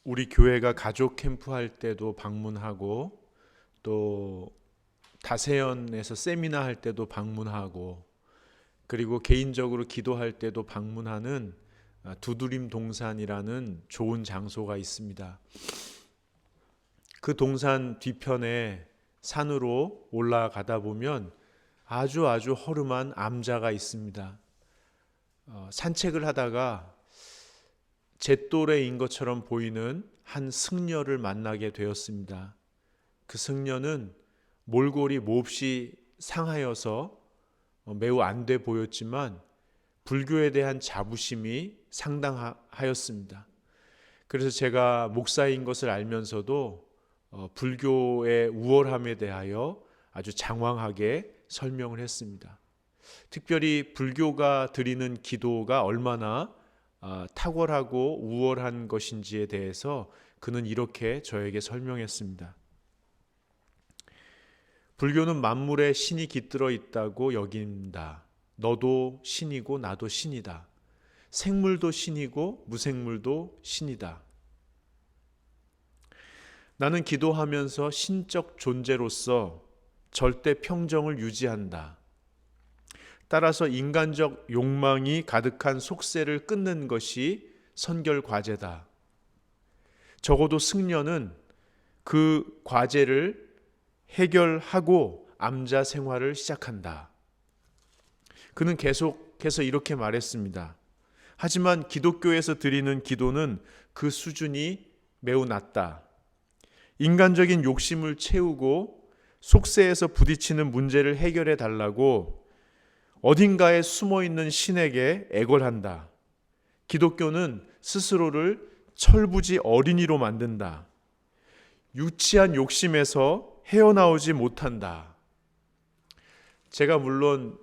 우리 교회가 가족 캠프할 때도 방문하고 또 다세연에서 세미나 할 때도 방문하고 그리고 개인적으로 기도할 때도 방문하는 두드림 동산이라는 좋은 장소가 있습니다. 그 동산 뒤편에 산으로 올라가다 보면 아주 허름한 암자가 있습니다. 산책을 하다가 제 또래인 것처럼 보이는 한 승려를 만나게 되었습니다. 그 승려는 몰골이 몹시 상하여서 매우 안 돼 보였지만 불교에 대한 자부심이 상당하였습니다. 그래서 제가 목사인 것을 알면서도 불교의 우월함에 대하여 아주 장황하게 설명을 했습니다. 특별히 불교가 드리는 기도가 얼마나 탁월하고 우월한 것인지에 대해서 그는 이렇게 저에게 설명했습니다. 불교는 만물에 신이 깃들어 있다고 여긴다. 너도 신이고 나도 신이다. 생물도 신이고 무생물도 신이다. 나는 기도하면서 신적 존재로서 절대 평정을 유지한다. 따라서 인간적 욕망이 가득한 속세를 끊는 것이 선결 과제다. 적어도 승려는 그 과제를 해결하고 암자 생활을 시작한다. 그는 계속해서 이렇게 말했습니다. 하지만 기독교에서 드리는 기도는 그 수준이 매우 낮다. 인간적인 욕심을 채우고 속세에서 부딪히는 문제를 해결해 달라고 어딘가에 숨어있는 신에게 애걸한다. 기독교는 스스로를 철부지 어린이로 만든다. 유치한 욕심에서 헤어나오지 못한다. 제가 물론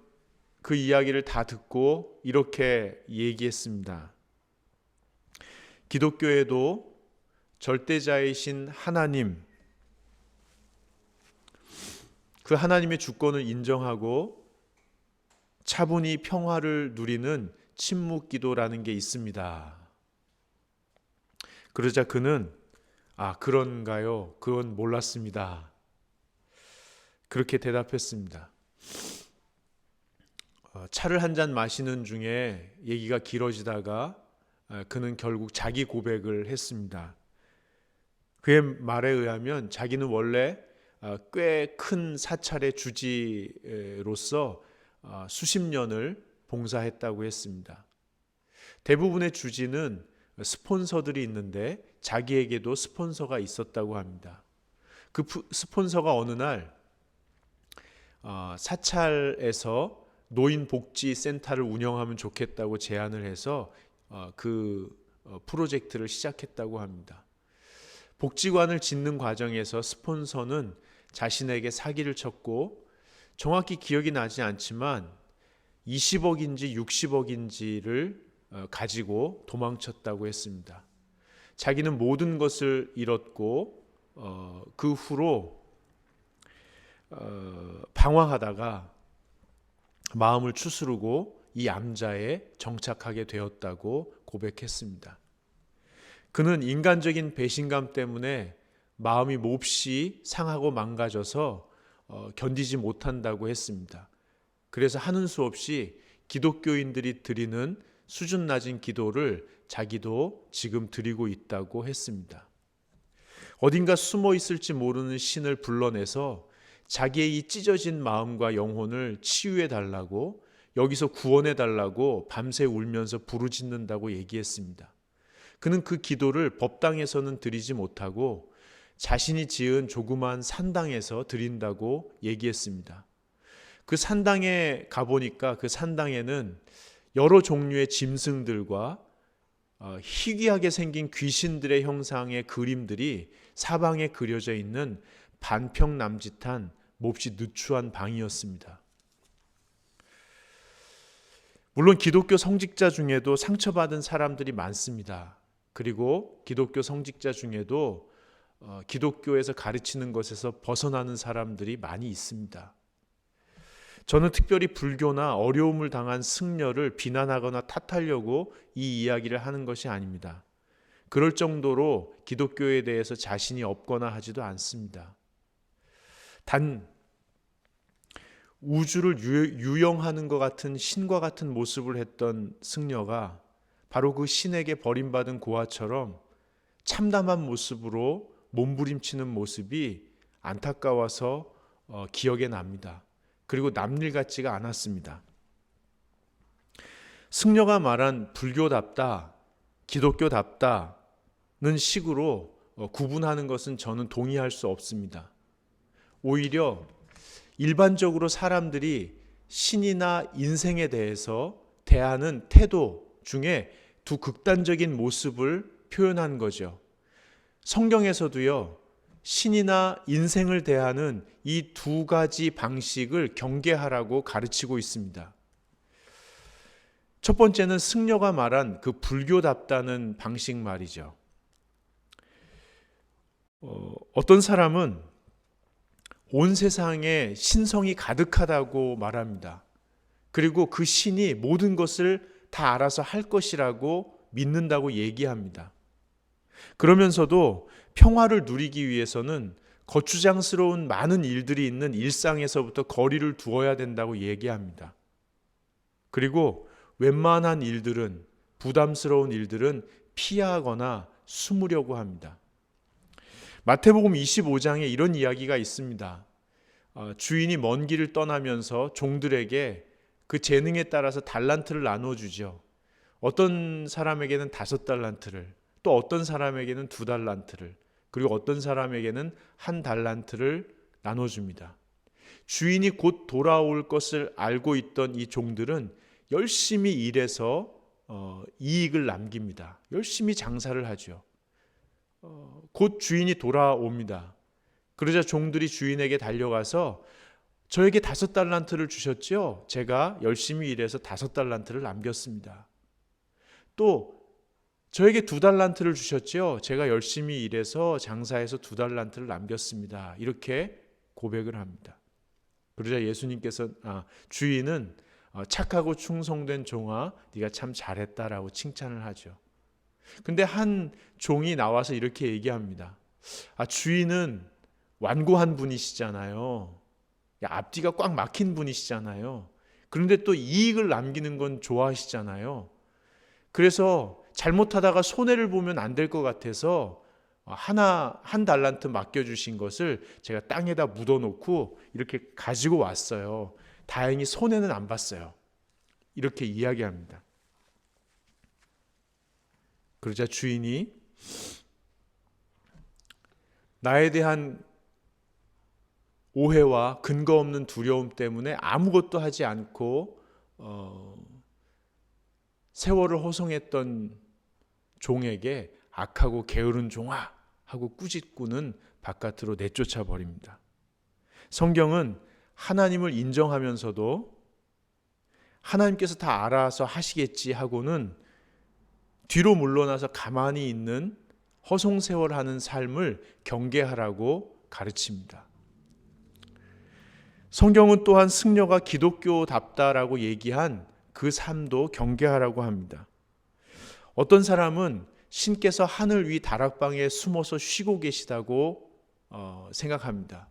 그 이야기를 다 듣고 이렇게 얘기했습니다. 기독교에도 절대자이신 하나님, 그 하나님의 주권을 인정하고 차분히 평화를 누리는 침묵기도라는 게 있습니다. 그러자 그는 그런가요? 그건 몰랐습니다. 그렇게 대답했습니다. 차를 한 잔 마시는 중에 얘기가 길어지다가 그는 결국 자기 고백을 했습니다. 그의 말에 의하면 자기는 원래 꽤 큰 사찰의 주지로서 수십 년을 봉사했다고 했습니다. 대부분의 주지는 스폰서들이 있는데 자기에게도 스폰서가 있었다고 합니다. 그 스폰서가 어느 날 사찰에서 노인복지센터를 운영하면 좋겠다고 제안을 해서 그 프로젝트를 시작했다고 합니다. 복지관을 짓는 과정에서 스폰서는 자신에게 사기를 쳤고 정확히 기억이 나지 않지만 20억인지 60억인지를 가지고 도망쳤다고 했습니다. 자기는 모든 것을 잃었고 그 후로 방황하다가 마음을 추스르고 이 암자에 정착하게 되었다고 고백했습니다. 그는 인간적인 배신감 때문에 마음이 몹시 상하고 망가져서 견디지 못한다고 했습니다. 그래서 하는 수 없이 기독교인들이 드리는 수준 낮은 기도를 자기도 지금 드리고 있다고 했습니다. 어딘가 숨어 있을지 모르는 신을 불러내서 자기의 이 찢어진 마음과 영혼을 치유해 달라고, 여기서 구원해 달라고 밤새 울면서 부르짖는다고 얘기했습니다. 그는 그 기도를 법당에서는 드리지 못하고 자신이 지은 조그만 산당에서 드린다고 얘기했습니다. 그 산당에 가보니까 그 산당에는 여러 종류의 짐승들과 희귀하게 생긴 귀신들의 형상의 그림들이 사방에 그려져 있는 반평남짓한 몹시 누추한 방이었습니다. 물론 기독교 성직자 중에도 상처받은 사람들이 많습니다. 그리고 기독교 성직자 중에도 기독교에서 가르치는 것에서 벗어나는 사람들이 많이 있습니다. 저는 특별히 불교나 어려움을 당한 승려를 비난하거나 탓하려고 이 이야기를 하는 것이 아닙니다. 그럴 정도로 기독교에 대해서 자신이 없거나 하지도 않습니다. 단 우주를 유영하는 것 같은 신과 같은 모습을 했던 승려가 바로 그 신에게 버림받은 고아처럼 참담한 모습으로 몸부림치는 모습이 안타까워서 기억에 납니다. 그리고 남일 같지가 않았습니다. 승려가 말한 불교답다, 기독교답다는 식으로 구분하는 것은 저는 동의할 수 없습니다. 오히려 일반적으로 사람들이 신이나 인생에 대해서 대하는 태도 중에 두 극단적인 모습을 표현한 거죠. 성경에서도요, 신이나 인생을 대하는 이 두 가지 방식을 경계하라고 가르치고 있습니다. 첫 번째는 승려가 말한 그 불교답다는 방식 말이죠. 어떤 사람은 온 세상에 신성이 가득하다고 말합니다. 그리고 그 신이 모든 것을 다 알아서 할 것이라고 믿는다고 얘기합니다. 그러면서도 평화를 누리기 위해서는 거추장스러운 많은 일들이 있는 일상에서부터 거리를 두어야 된다고 얘기합니다. 그리고 웬만한 일들은, 부담스러운 일들은 피하거나 숨으려고 합니다. 마태복음 25장에 이런 이야기가 있습니다. 주인이 먼 길을 떠나면서 종들에게 그 재능에 따라서 달란트를 나눠주죠. 어떤 사람에게는 5달란트를, 또 어떤 사람에게는 2달란트를, 그리고 어떤 사람에게는 1달란트를 나눠줍니다. 주인이 곧 돌아올 것을 알고 있던 이 종들은 열심히 일해서 이익을 남깁니다. 열심히 장사를 하죠. 곧 주인이 돌아옵니다. 그러자 종들이 주인에게 달려가서 저에게 5달란트를 주셨죠? 제가 열심히 일해서 5달란트를 남겼습니다. 또 저에게 2달란트를 주셨죠? 제가 열심히 일해서 장사해서 2달란트를 남겼습니다. 이렇게 고백을 합니다. 그러자 예수님께서 주인은 착하고 충성된 종아, 네가 참 잘했다라고 칭찬을 하죠. 근데 한 종이 나와서 이렇게 얘기합니다. 주인은 완고한 분이시잖아요. 앞뒤가 꽉 막힌 분이시잖아요. 그런데 또 이익을 남기는 건 좋아하시잖아요. 그래서 잘못하다가 손해를 보면 안 될 것 같아서 한 달란트 맡겨주신 것을 제가 땅에다 묻어놓고 이렇게 가지고 왔어요. 다행히 손해는 안 봤어요. 이렇게 이야기합니다. 그러자 주인이 나에 대한 오해와 근거 없는 두려움 때문에 아무것도 하지 않고 세월을 호송했던 종에게 악하고 게으른 종아 하고 꾸짖고는 바깥으로 내쫓아 버립니다. 성경은 하나님을 인정하면서도 하나님께서 다 알아서 하시겠지 하고는 뒤로 물러나서 가만히 있는 허송세월하는 삶을 경계하라고 가르칩니다. 성경은 또한 승려가 기독교답다라고 얘기한 그 삶도 경계하라고 합니다. 어떤 사람은 신께서 하늘 위 다락방에 숨어서 쉬고 계시다고 생각합니다.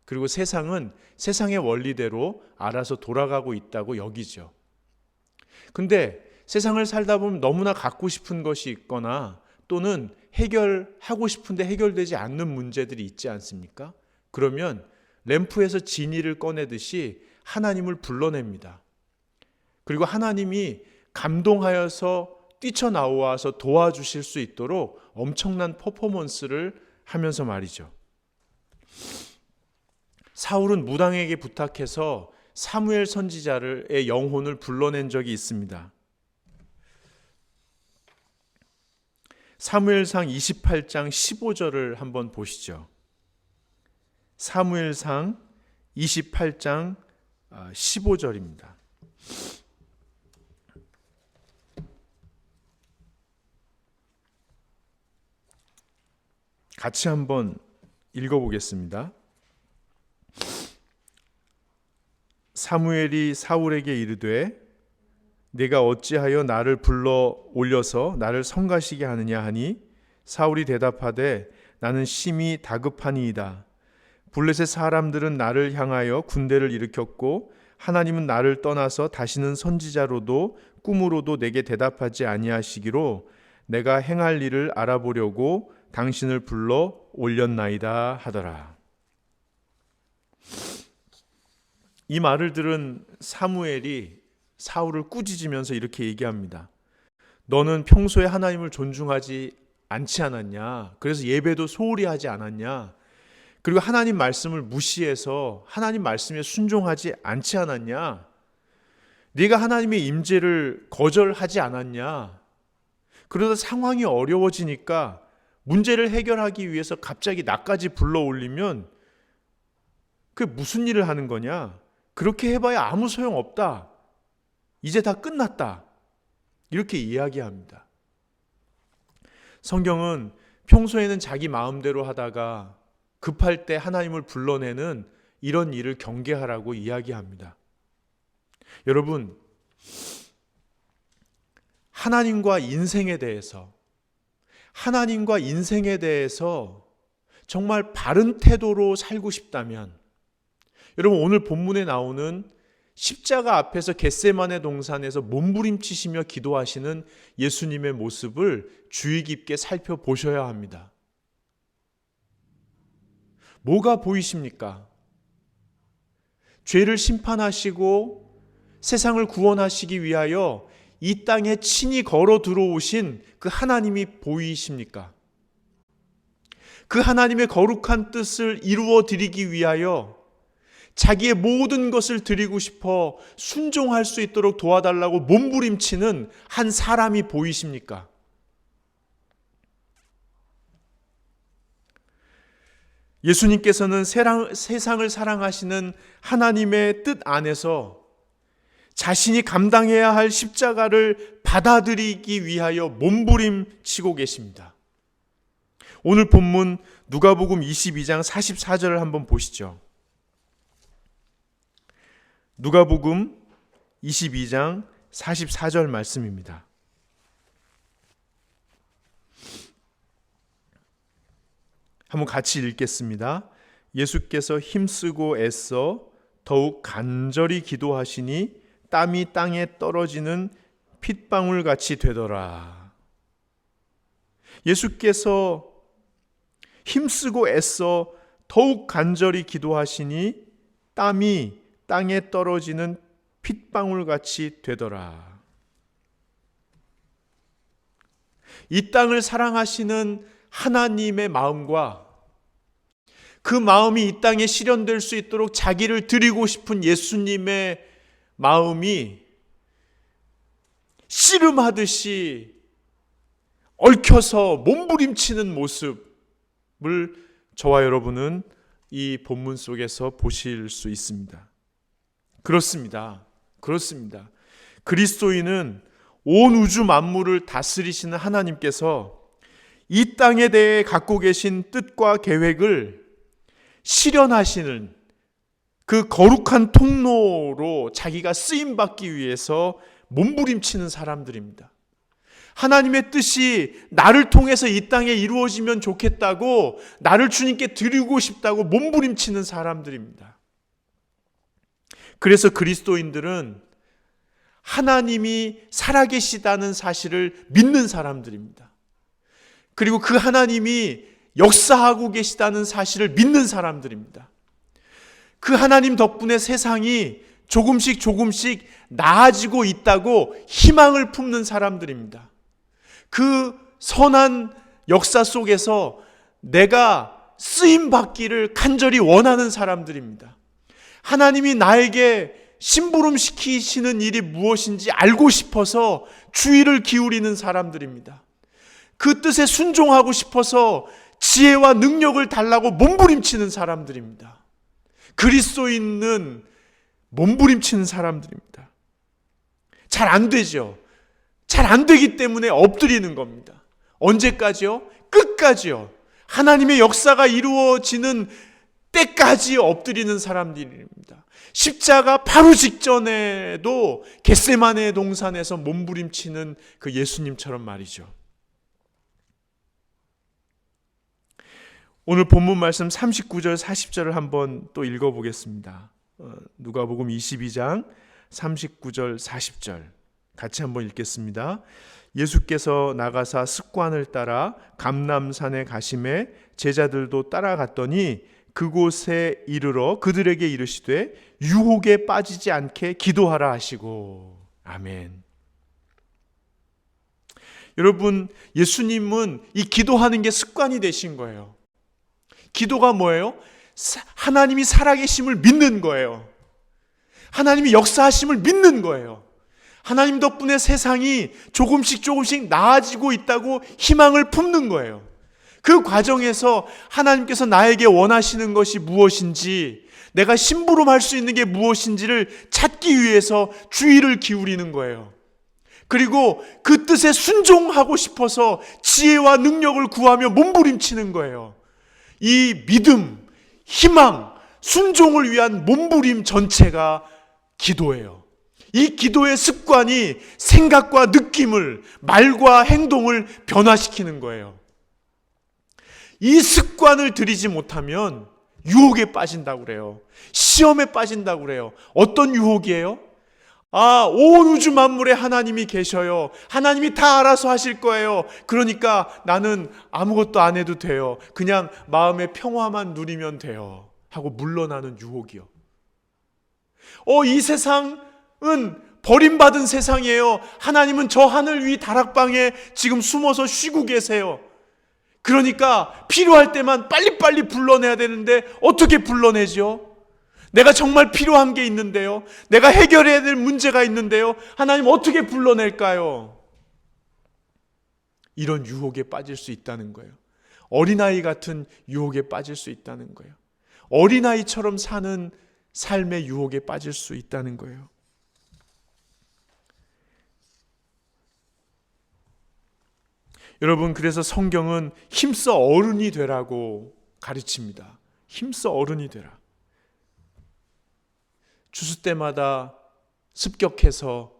그리고 세상은 세상의 원리대로 알아서 돌아가고 있다고 여기죠. 근데 세상을 살다 보면 너무나 갖고 싶은 것이 있거나 또는 해결하고 싶은데 해결되지 않는 문제들이 있지 않습니까? 그러면 램프에서 진이를 꺼내듯이 하나님을 불러냅니다. 그리고 하나님이 감동하여서 뛰쳐나와서 도와주실 수 있도록 엄청난 퍼포먼스를 하면서 말이죠. 사울은 무당에게 부탁해서 사무엘 선지자의 영혼을 불러낸 적이 있습니다. 사무엘상 28장 15절을 한번 보시죠. 사무엘상 28장 15절입니다. 같이 한번 읽어보겠습니다. 사무엘이 사울에게 이르되 네가 어찌하여 나를 불러 올려서 나를 성가시게 하느냐 하니 사울이 대답하되 나는 심히 다급하니이다. 블레셋 사람들은 나를 향하여 군대를 일으켰고 하나님은 나를 떠나서 다시는 선지자로도 꿈으로도 내게 대답하지 아니하시기로 내가 행할 일을 알아보려고 당신을 불러 올렸나이다 하더라. 이 말을 들은 사무엘이 사울을 꾸짖으면서 이렇게 얘기합니다. 너는 평소에 하나님을 존중하지 않지 않았냐? 그래서 예배도 소홀히 하지 않았냐? 그리고 하나님 말씀을 무시해서 하나님 말씀에 순종하지 않지 않았냐? 네가 하나님의 임재를 거절하지 않았냐? 그러다 상황이 어려워지니까 문제를 해결하기 위해서 갑자기 나까지 불러올리면 그게 무슨 일을 하는 거냐? 그렇게 해봐야 아무 소용없다. 이제 다 끝났다. 이렇게 이야기합니다. 성경은 평소에는 자기 마음대로 하다가 급할 때 하나님을 불러내는 이런 일을 경계하라고 이야기합니다. 여러분, 하나님과 인생에 대해서 정말 바른 태도로 살고 싶다면, 여러분 오늘 본문에 나오는 십자가 앞에서 겟세마네 동산에서 몸부림치시며 기도하시는 예수님의 모습을 주의 깊게 살펴보셔야 합니다. 뭐가 보이십니까? 죄를 심판하시고 세상을 구원하시기 위하여 이 땅에 친히 걸어 들어오신 그 하나님이 보이십니까? 그 하나님의 거룩한 뜻을 이루어 드리기 위하여 자기의 모든 것을 드리고 싶어 순종할 수 있도록 도와달라고 몸부림치는 한 사람이 보이십니까? 예수님께서는 세상을 사랑하시는 하나님의 뜻 안에서 자신이 감당해야 할 십자가를 받아들이기 위하여 몸부림치고 계십니다. 오늘 본문 누가복음 22장 44절을 한번 보시죠. 누가복음 22장 44절 말씀입니다. 한번 같이 읽겠습니다. 예수께서 힘쓰고 애써 더욱 간절히 기도하시니 땀이 땅에 떨어지는 핏방울 같이 되더라. 예수께서 힘쓰고 애써 더욱 간절히 기도하시니 땀이 땅에 떨어지는 핏방울 같이 되더라. 이 땅을 사랑하시는 하나님의 마음과 그 마음이 이 땅에 실현될 수 있도록 자기를 드리고 싶은 예수님의 마음이 씨름하듯이 얽혀서 몸부림치는 모습을 저와 여러분은 이 본문 속에서 보실 수 있습니다. 그렇습니다. 그리스도인은 온 우주 만물을 다스리시는 하나님께서 이 땅에 대해 갖고 계신 뜻과 계획을 실현하시는 그 거룩한 통로로 자기가 쓰임받기 위해서 몸부림치는 사람들입니다. 하나님의 뜻이 나를 통해서 이 땅에 이루어지면 좋겠다고, 나를 주님께 드리고 싶다고 몸부림치는 사람들입니다. 그래서 그리스도인들은 하나님이 살아계시다는 사실을 믿는 사람들입니다. 그리고 그 하나님이 역사하고 계시다는 사실을 믿는 사람들입니다. 그 하나님 덕분에 세상이 조금씩 나아지고 있다고 희망을 품는 사람들입니다. 그 선한 역사 속에서 내가 쓰임받기를 간절히 원하는 사람들입니다. 하나님이 나에게 심부름시키시는 일이 무엇인지 알고 싶어서 주의를 기울이는 사람들입니다. 그 뜻에 순종하고 싶어서 지혜와 능력을 달라고 몸부림치는 사람들입니다. 그리스도인은 몸부림치는 사람들입니다. 잘 안 되죠. 잘 안 되기 때문에 엎드리는 겁니다. 언제까지요? 끝까지요. 하나님의 역사가 이루어지는 때까지 엎드리는 사람들입니다. 십자가 바로 직전에도 겟세마네 동산에서 몸부림치는 그 예수님처럼 말이죠. 오늘 본문 말씀 39절 40절을 한번 또 읽어보겠습니다. 누가복음 22장 39절 40절 같이 한번 읽겠습니다. 예수께서 나가사 습관을 따라 감람산에 가심에 제자들도 따라갔더니 그곳에 이르러 그들에게 이르시되 유혹에 빠지지 않게 기도하라 하시고. 아멘. 여러분, 예수님은 이 기도하는 게 습관이 되신 거예요. 기도가 뭐예요? 하나님이 살아계심을 믿는 거예요. 하나님이 역사하심을 믿는 거예요. 하나님 덕분에 세상이 조금씩 나아지고 있다고 희망을 품는 거예요. 그 과정에서 하나님께서 나에게 원하시는 것이 무엇인지, 내가 심부름할 수 있는 게 무엇인지를 찾기 위해서 주의를 기울이는 거예요. 그리고 그 뜻에 순종하고 싶어서 지혜와 능력을 구하며 몸부림치는 거예요. 이 믿음, 희망, 순종을 위한 몸부림 전체가 기도예요. 이 기도의 습관이 생각과 느낌을, 말과 행동을 변화시키는 거예요. 이 습관을 들이지 못하면 유혹에 빠진다고 그래요. 시험에 빠진다고 그래요. 어떤 유혹이에요? 온 우주 만물에 하나님이 계셔요. 하나님이 다 알아서 하실 거예요. 그러니까 나는 아무것도 안 해도 돼요. 그냥 마음의 평화만 누리면 돼요. 하고 물러나는 유혹이요. 이 세상은 버림받은 세상이에요. 하나님은 저 하늘 위 다락방에 지금 숨어서 쉬고 계세요. 그러니까 필요할 때만 빨리빨리 불러내야 되는데 어떻게 불러내죠? 내가 정말 필요한 게 있는데요. 내가 해결해야 될 문제가 있는데요. 하나님 어떻게 불러낼까요? 이런 유혹에 빠질 수 있다는 거예요. 어린아이 같은 유혹에 빠질 수 있다는 거예요. 어린아이처럼 사는 삶의 유혹에 빠질 수 있다는 거예요. 여러분, 그래서 성경은 힘써 어른이 되라고 가르칩니다. 힘써 어른이 되라. 추수 때마다 습격해서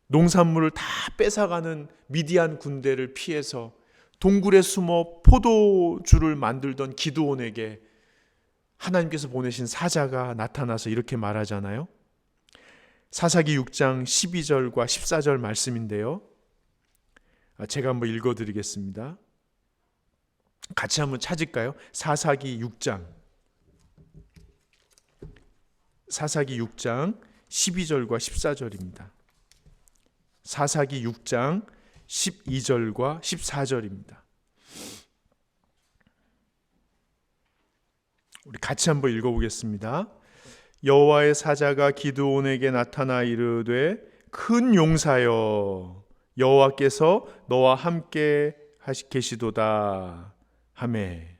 농산물을 다 뺏어가는 미디안 군대를 피해서 동굴에 숨어 포도주를 만들던 기드온에게 하나님께서 보내신 사자가 나타나서 이렇게 말하잖아요. 사사기 6장 12절과 14절 말씀인데요. 제가 한번 읽어드리겠습니다. 같이 한번 찾을까요? 사사기 6장 12절과 14절입니다. 사사기 6장 12절과 14절입니다. 우리 같이 한번 읽어보겠습니다. 여호와의 사자가 기드온에게 나타나 이르되 큰 용사여 여호와께서 너와 함께 계시도다 하매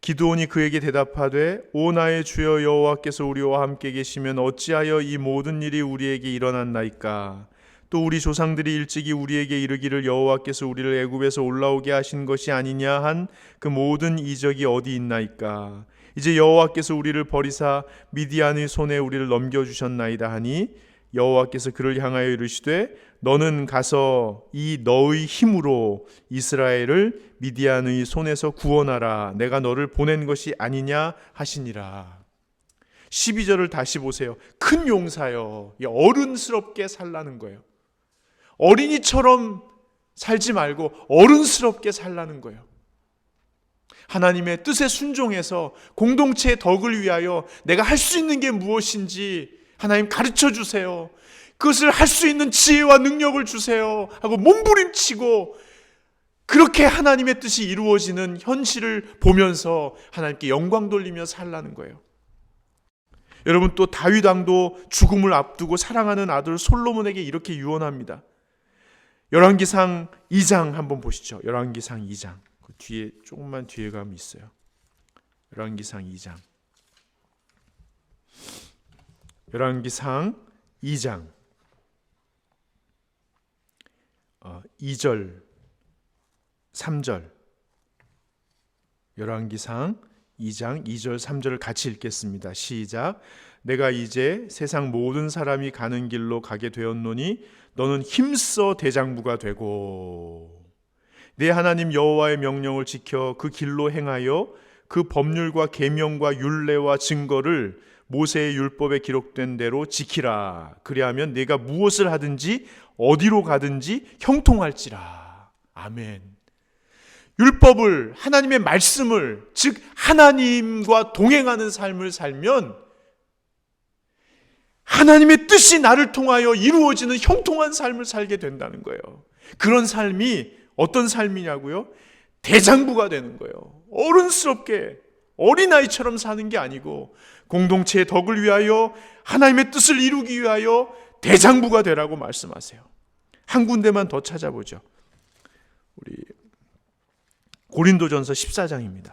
기드온이 그에게 대답하되 오 나의 주여 여호와께서 우리와 함께 계시면 어찌하여 이 모든 일이 우리에게 일어났나이까 또 우리 조상들이 일찍이 우리에게 이르기를 여호와께서 우리를 애굽에서 올라오게 하신 것이 아니냐 한 그 모든 이적이 어디 있나이까 이제 여호와께서 우리를 버리사 미디안의 손에 우리를 넘겨주셨나이다 하니 여호와께서 그를 향하여 이르시되 너는 가서 이 너의 힘으로 이스라엘을 미디안의 손에서 구원하라 내가 너를 보낸 것이 아니냐 하시니라. 12절을 다시 보세요. 큰 용사여. 어른스럽게 살라는 거예요. 어린이처럼 살지 말고 어른스럽게 살라는 거예요. 하나님의 뜻에 순종해서 공동체의 덕을 위하여 내가 할 수 있는 게 무엇인지 하나님 가르쳐 주세요. 그것을 할 수 있는 지혜와 능력을 주세요 하고 몸부림치고 그렇게 하나님의 뜻이 이루어지는 현실을 보면서 하나님께 영광 돌리며 살라는 거예요. 여러분, 또 다윗 왕도 죽음을 앞두고 사랑하는 아들 솔로몬에게 이렇게 유언합니다. 열왕기상 2장 한번 보시죠. 열왕기상 2장. 그 뒤에 조금만 뒤에 가면 있어요. 열왕기상 2장. 열왕기상 2장 2절 3절 열왕기상 2장 2절 3절을 같이 읽겠습니다. 시작. 내가 이제 세상 모든 사람이 가는 길로 가게 되었노니 너는 힘써 대장부가 되고 내 하나님 여호와의 명령을 지켜 그 길로 행하여 그 법률과 계명과 율례와 증거를 모세의 율법에 기록된 대로 지키라. 그리하면 네가 무엇을 하든지 어디로 가든지 형통할지라. 아멘. 율법을, 하나님의 말씀을, 즉 하나님과 동행하는 삶을 살면 하나님의 뜻이 나를 통하여 이루어지는 형통한 삶을 살게 된다는 거예요. 그런 삶이 어떤 삶이냐고요? 대장부가 되는 거예요. 어른스럽게 어린아이처럼 사는 게 아니고 공동체의 덕을 위하여 하나님의 뜻을 이루기 위하여 대장부가 되라고 말씀하세요. 한 군데만 더 찾아보죠. 우리 고린도전서 14장입니다.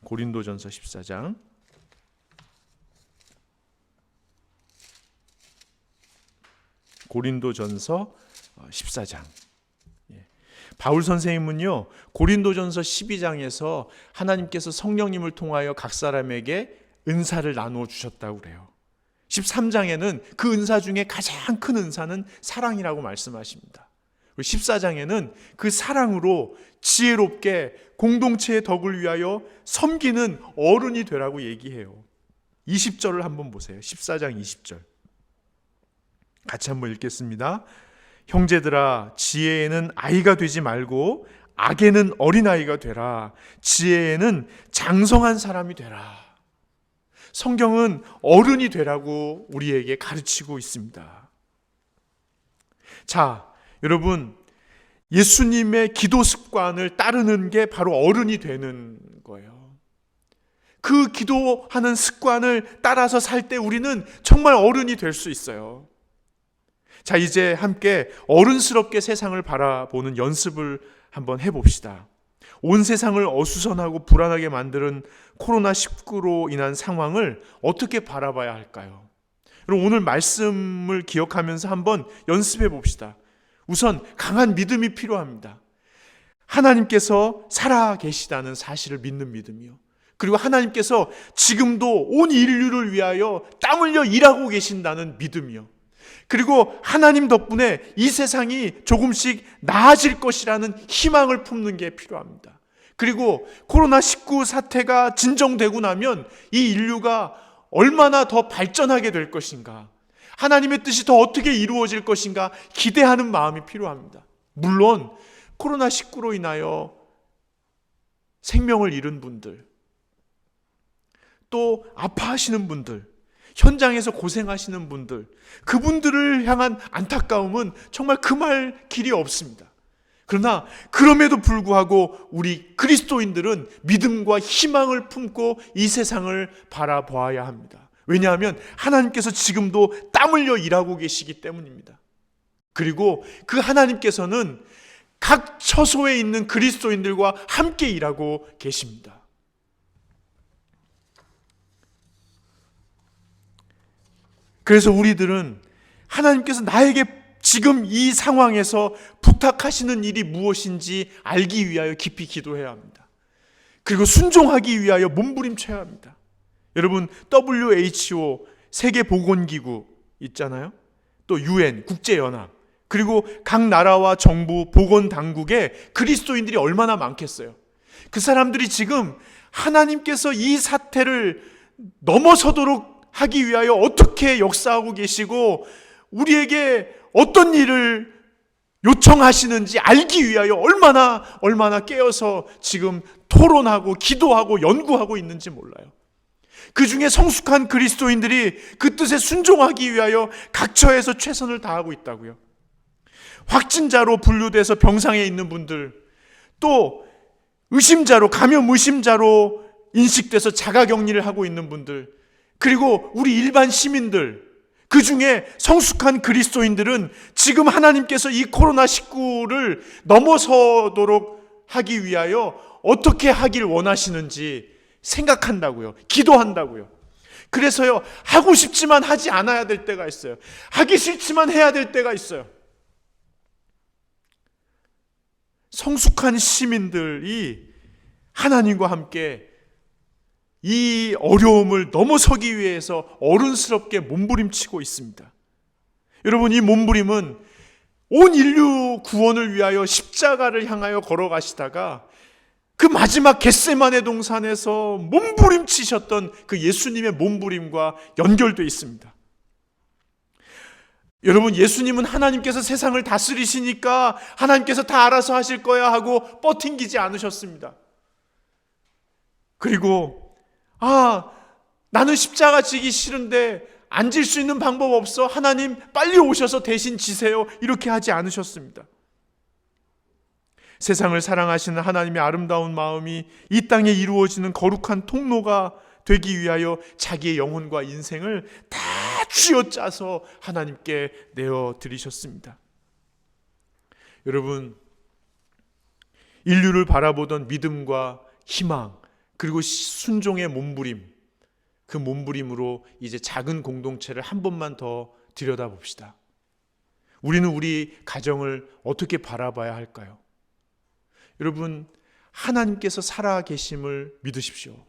고린도전서 14장. 고린도전서 14장. 바울 선생님은요, 고린도전서 12장에서 하나님께서 성령님을 통하여 각 사람에게 은사를 나누어 주셨다고 그래요. 13장에는 그 은사 중에 가장 큰 은사는 사랑이라고 말씀하십니다. 14장에는 그 사랑으로 지혜롭게 공동체의 덕을 위하여 섬기는 어른이 되라고 얘기해요. 20절을 한번 보세요. 14장 20절. 같이 한번 읽겠습니다. 형제들아, 지혜에는 아이가 되지 말고 악에는 어린아이가 되라. 지혜에는 장성한 사람이 되라. 성경은 어른이 되라고 우리에게 가르치고 있습니다. 자, 여러분, 예수님의 기도 습관을 따르는 게 바로 어른이 되는 거예요. 그 기도하는 습관을 따라서 살 때 우리는 정말 어른이 될 수 있어요. 자, 이제 함께 어른스럽게 세상을 바라보는 연습을 한번 해봅시다. 온 세상을 어수선하고 불안하게 만드는 코로나19로 인한 상황을 어떻게 바라봐야 할까요? 그럼 오늘 말씀을 기억하면서 한번 연습해 봅시다. 우선 강한 믿음이 필요합니다. 하나님께서 살아 계시다는 사실을 믿는 믿음이요. 그리고 하나님께서 지금도 온 인류를 위하여 땀 흘려 일하고 계신다는 믿음이요. 그리고 하나님 덕분에 이 세상이 조금씩 나아질 것이라는 희망을 품는 게 필요합니다. 그리고 코로나19 사태가 진정되고 나면 이 인류가 얼마나 더 발전하게 될 것인가, 하나님의 뜻이 더 어떻게 이루어질 것인가 기대하는 마음이 필요합니다. 물론 코로나19로 인하여 생명을 잃은 분들, 또 아파하시는 분들, 현장에서 고생하시는 분들, 그분들을 향한 안타까움은 정말 금할 길이 없습니다. 그러나 그럼에도 불구하고 우리 그리스도인들은 믿음과 희망을 품고 이 세상을 바라보아야 합니다. 왜냐하면 하나님께서 지금도 땀 흘려 일하고 계시기 때문입니다. 그리고 그 하나님께서는 각 처소에 있는 그리스도인들과 함께 일하고 계십니다. 그래서 우리들은 하나님께서 나에게 지금 이 상황에서 부탁하시는 일이 무엇인지 알기 위하여 깊이 기도해야 합니다. 그리고 순종하기 위하여 몸부림쳐야 합니다. 여러분, WHO 세계보건기구 있잖아요. 또 UN 국제연합, 그리고 각 나라와 정부 보건당국에 그리스도인들이 얼마나 많겠어요. 그 사람들이 지금 하나님께서 이 사태를 넘어서도록 하기 위하여 어떻게 역사하고 계시고 우리에게 어떤 일을 요청하시는지 알기 위하여 얼마나 깨어서 지금 토론하고 기도하고 연구하고 있는지 몰라요. 그 중에 성숙한 그리스도인들이 그 뜻에 순종하기 위하여 각 처에서 최선을 다하고 있다고요. 확진자로 분류돼서 병상에 있는 분들, 또 의심자로, 감염 의심자로 인식돼서 자가격리를 하고 있는 분들, 그리고 우리 일반 시민들, 그 중에 성숙한 그리스도인들은 지금 하나님께서 이 코로나19를 넘어서도록 하기 위하여 어떻게 하길 원하시는지 생각한다고요. 기도한다고요. 그래서요, 하고 싶지만 하지 않아야 될 때가 있어요. 하기 싫지만 해야 될 때가 있어요. 성숙한 시민들이 하나님과 함께 이 어려움을 넘어서기 위해서 어른스럽게 몸부림치고 있습니다. 여러분, 이 몸부림은 온 인류 구원을 위하여 십자가를 향하여 걸어가시다가 그 마지막 겟세마네 동산에서 몸부림치셨던 그 예수님의 몸부림과 연결되어 있습니다. 여러분, 예수님은 하나님께서 세상을 다스리시니까 하나님께서 다 알아서 하실 거야 하고 뻗팅기지 않으셨습니다. 그리고 나는 십자가 지기 싫은데 앉을 수 있는 방법 없어, 하나님 빨리 오셔서 대신 지세요, 이렇게 하지 않으셨습니다. 세상을 사랑하시는 하나님의 아름다운 마음이 이 땅에 이루어지는 거룩한 통로가 되기 위하여 자기의 영혼과 인생을 다 쥐어짜서 하나님께 내어드리셨습니다. 여러분, 인류를 바라보던 믿음과 희망, 그리고 순종의 몸부림, 그 몸부림으로 이제 작은 공동체를 한 번만 더 들여다봅시다. 우리는 우리 가정을 어떻게 바라봐야 할까요? 여러분, 하나님께서 살아계심을 믿으십시오.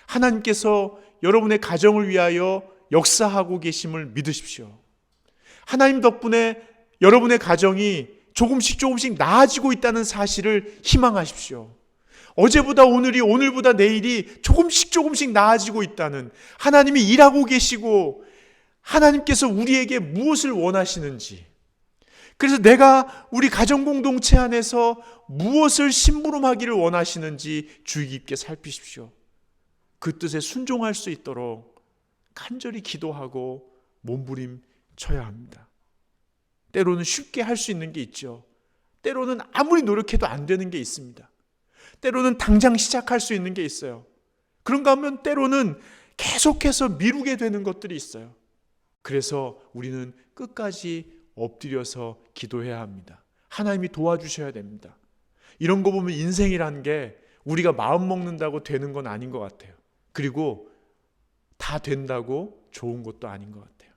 하나님께서 여러분의 가정을 위하여 역사하고 계심을 믿으십시오. 하나님 덕분에 여러분의 가정이 조금씩 나아지고 있다는 사실을 희망하십시오. 어제보다 오늘이, 오늘보다 내일이 조금씩 나아지고 있다는, 하나님이 일하고 계시고 하나님께서 우리에게 무엇을 원하시는지, 그래서 내가 우리 가정 공동체 안에서 무엇을 심부름하기를 원하시는지 주의 깊게 살피십시오. 그 뜻에 순종할 수 있도록 간절히 기도하고 몸부림쳐야 합니다. 때로는 쉽게 할 수 있는 게 있죠. 때로는 아무리 노력해도 안 되는 게 있습니다. 때로는 당장 시작할 수 있는 게 있어요. 그런가 하면 때로는 계속해서 미루게 되는 것들이 있어요. 그래서 우리는 끝까지 엎드려서 기도해야 합니다. 하나님이 도와주셔야 됩니다. 이런 거 보면 인생이란 게 우리가 마음 먹는다고 되는 건 아닌 것 같아요. 그리고 다 된다고 좋은 것도 아닌 것 같아요.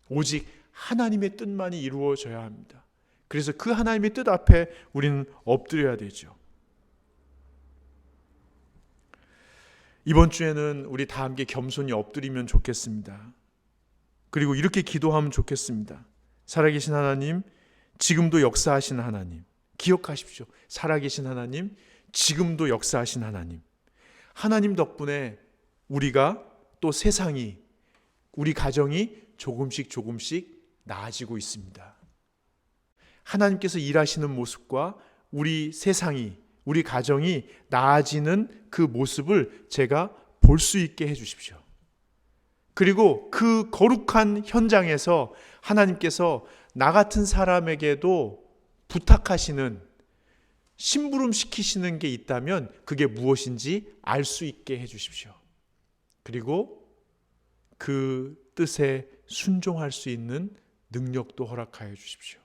오직 하나님의 뜻만이 이루어져야 합니다. 그래서 그 하나님의 뜻 앞에 우리는 엎드려야 되죠. 이번 주에는 우리 다 함께 겸손히 엎드리면 좋겠습니다. 그리고 이렇게 기도하면 좋겠습니다. 살아계신 하나님, 지금도 역사하신 하나님, 기억하십시오. 살아계신 하나님, 지금도 역사하신 하나님. 하나님 덕분에 우리가, 또 세상이, 우리 가정이 조금씩 나아지고 있습니다. 하나님께서 일하시는 모습과 우리 세상이, 우리 가정이 나아지는 그 모습을 제가 볼 수 있게 해주십시오. 그리고 그 거룩한 현장에서 하나님께서 나 같은 사람에게도 부탁하시는, 심부름시키시는 게 있다면 그게 무엇인지 알 수 있게 해주십시오. 그리고 그 뜻에 순종할 수 있는 능력도 허락하여 주십시오.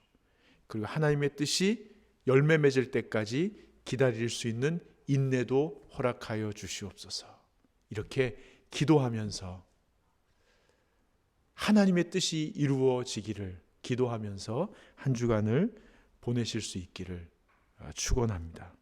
그리고 하나님의 뜻이 열매 맺을 때까지 기다릴 수 있는 인내도 허락하여 주시옵소서. 이렇게 기도하면서 하나님의 뜻이 이루어지기를 기도하면서 한 주간을 보내실 수 있기를 축원합니다.